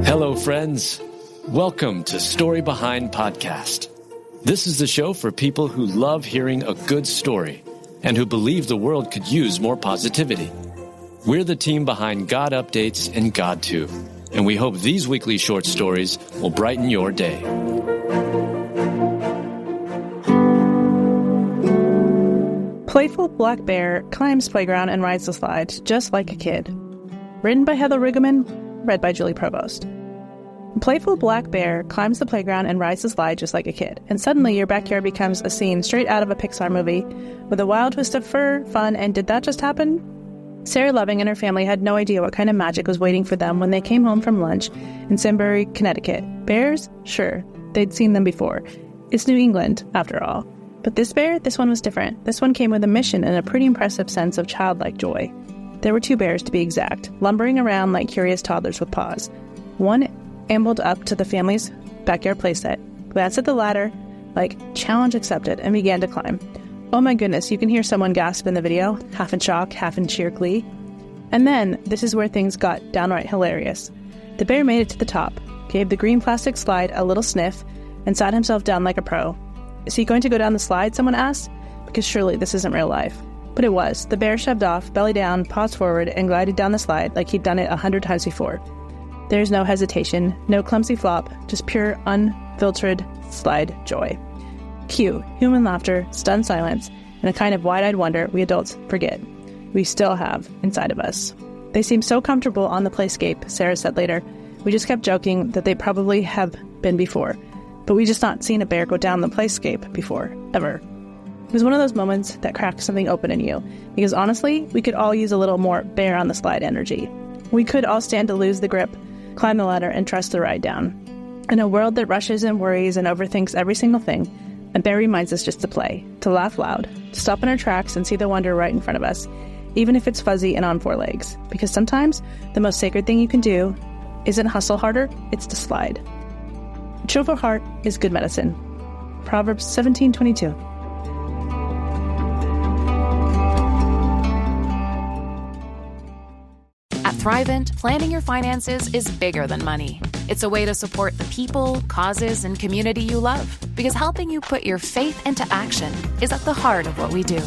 Hello, friends. Welcome to Story Behind Podcast. This is the show for people who love hearing a good story and who believe the world could use more positivity. We're the team behind GodUpdates and God2, and we hope these weekly short stories will brighten your day. Playful black bear climbs playground and rides the slide just like a kid. Written by Heather Riggleman, read by Julie Provost. Playful black bear climbs the playground and rides the slide just like a kid, and suddenly your backyard becomes a scene straight out of a Pixar movie with a wild twist of fur, fun, and did that just happen? Sarah Loving and her family had no idea what kind of magic was waiting for them when they came home from lunch in Sunbury, Connecticut. Bears? Sure, they'd seen them before. It's New England, after all. But this bear, this one was different. This one came with a mission and a pretty impressive sense of childlike joy. There were two bears, to be exact, lumbering around like curious toddlers with paws. One ambled up to the family's backyard playset, glanced at the ladder, like, challenge accepted, and began to climb. Oh my goodness, you can hear someone gasp in the video, half in shock, half in sheer glee. And then, this is where things got downright hilarious. The bear made it to the top, gave the green plastic slide a little sniff, and sat himself down like a pro. Is he going to go down the slide, someone asked? Because surely this isn't real life. But it was. The bear shoved off, belly down, paws forward, and glided down the slide like he'd done it 100 times before. There's no hesitation, no clumsy flop, just pure, unfiltered slide joy. Cue, human laughter, stunned silence, and a kind of wide-eyed wonder we adults forget. We still have inside of us. They seemed so comfortable on the playscape, Sarah said later. We just kept joking that they probably have been before, but we just not seen a bear go down the playscape before, ever. It was one of those moments that cracked something open in you, because honestly, we could all use a little more bear on the slide energy. We could all stand to lose the grip, climb the ladder, and trust the ride down. In a world that rushes and worries and overthinks every single thing, a bear reminds us just to play, to laugh loud, to stop in our tracks and see the wonder right in front of us, even if it's fuzzy and on four legs. Because sometimes the most sacred thing you can do isn't hustle harder, it's to slide. A cheerful heart is good medicine. Proverbs 17:22. At Thrivent, planning your finances is bigger than money. It's a way to support the people, causes, and community you love. Because helping you put your faith into action is at the heart of what we do.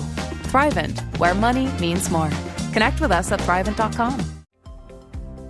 Thrivent, where money means more. Connect with us at Thrivent.com.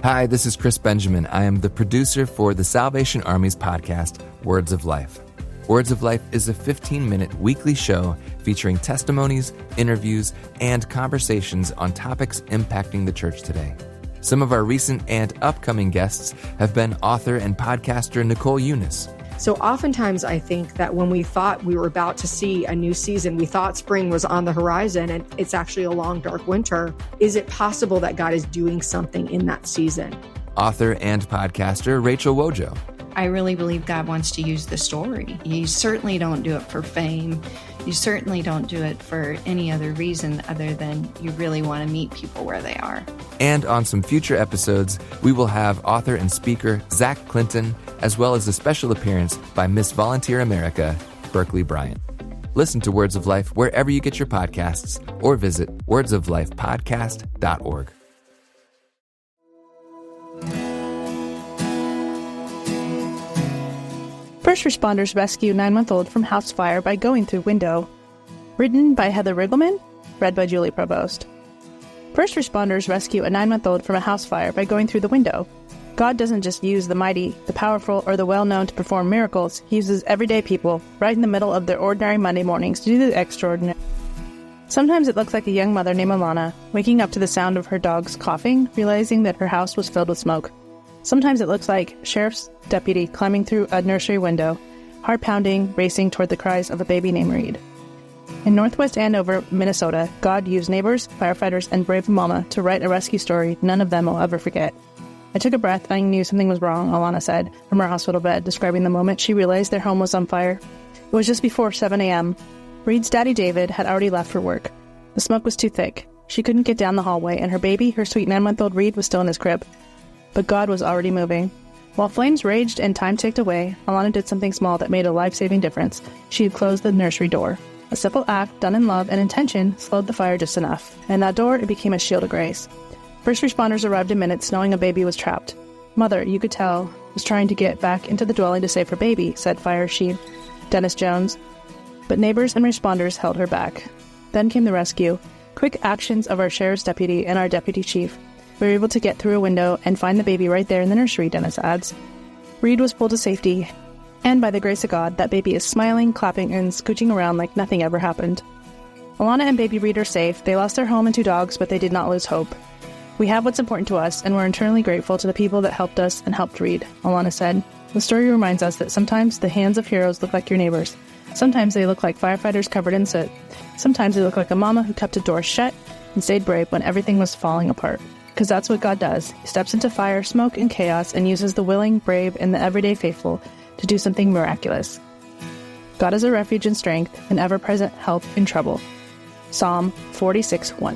Hi, this is Chris Benjamin. I am the producer for the Salvation Army's podcast, Words of Life. Words of Life is a 15-minute weekly show featuring testimonies, interviews, and conversations on topics impacting the church today. Some of our recent and upcoming guests have been author and podcaster Nicole Eunice. So oftentimes I think that when we thought we were about to see a new season, we thought spring was on the horizon and it's actually a long, dark winter. Is it possible that God is doing something in that season? Author and podcaster Rachel Wojo. I really believe God wants to use the story. You certainly don't do it for fame. You certainly don't do it for any other reason other than you really want to meet people where they are. And on some future episodes, we will have author and speaker Zach Clinton, as well as a special appearance by Miss Volunteer America, Berkeley Bryant. Listen to Words of Life wherever you get your podcasts or visit wordsoflifepodcast.org. First responders rescue 9-month-old from house fire by going through window. Written by Heather Riggleman, read by Julie Provost. First responders rescue a 9-month-old from a house fire by going through the window. God doesn't just use the mighty, the powerful, or the well-known to perform miracles. He uses everyday people right in the middle of their ordinary Monday mornings to do the extraordinary. Sometimes it looks like a young mother named Alana, waking up to the sound of her dog's coughing, realizing that her house was filled with smoke. Sometimes it looks like sheriff's deputy climbing through a nursery window, heart pounding, racing toward the cries of a baby named Reed. In Northwest Andover, Minnesota, God used neighbors, firefighters, and brave mama to write a rescue story none of them will ever forget. I took a breath and I knew something was wrong, Alana said, from her hospital bed, describing the moment she realized their home was on fire. It was just before 7 a.m. Reed's daddy David had already left for work. The smoke was too thick. She couldn't get down the hallway, and her baby, her sweet 9-month-old Reed, was still in his crib. But God was already moving. While flames raged and time ticked away, Alana did something small that made a life-saving difference. She had closed the nursery door. A simple act done in love and intention slowed the fire just enough. And that door, it became a shield of grace. First responders arrived in minutes, knowing a baby was trapped. Mother, you could tell, was trying to get back into the dwelling to save her baby, said Fire Chief Dennis Jones. But neighbors and responders held her back. Then came the rescue. Quick actions of our sheriff's deputy and our deputy chief. We were able to get through a window and find the baby right there in the nursery, Dennis adds. Reed was pulled to safety, and by the grace of God, that baby is smiling, clapping, and scooching around like nothing ever happened. Alana and baby Reed are safe. They lost their home and 2 dogs, but they did not lose hope. We have what's important to us, and we're eternally grateful to the people that helped us and helped Reed, Alana said. The story reminds us that sometimes the hands of heroes look like your neighbors. Sometimes they look like firefighters covered in soot. Sometimes they look like a mama who kept a door shut and stayed brave when everything was falling apart. Because that's what God does. He steps into fire, smoke, and chaos and uses the willing, brave, and the everyday faithful to do something miraculous. God is a refuge and strength, an ever-present help in trouble. Psalm 46:1.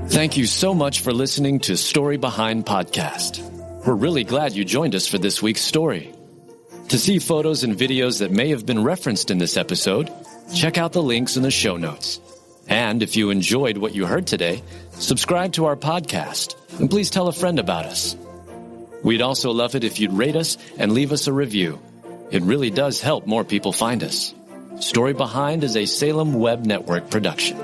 Thank you so much for listening to Story Behind Podcast. We're really glad you joined us for this week's story. To see photos and videos that may have been referenced in this episode, check out the links in the show notes. And if you enjoyed what you heard today, subscribe to our podcast, and please tell a friend about us. We'd also love it if you'd rate us and leave us a review. It really does help more people find us. Story Behind is a Salem Web Network production.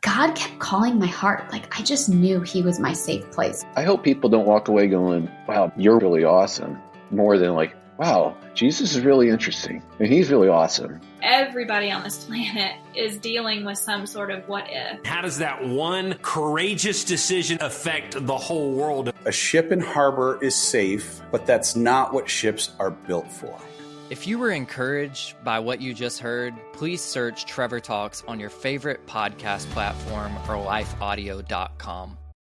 God kept calling my heart. Like, I just knew he was my safe place. I hope people don't walk away going, wow, you're really awesome. More than like, wow, Jesus is really interesting and he's really awesome. Everybody on this planet is dealing with some sort of what if. How does that one courageous decision affect the whole world? A ship in harbor is safe, but that's not what ships are built for. If you were encouraged by what you just heard, please search Trevor Talks on your favorite podcast platform or lifeaudio.com.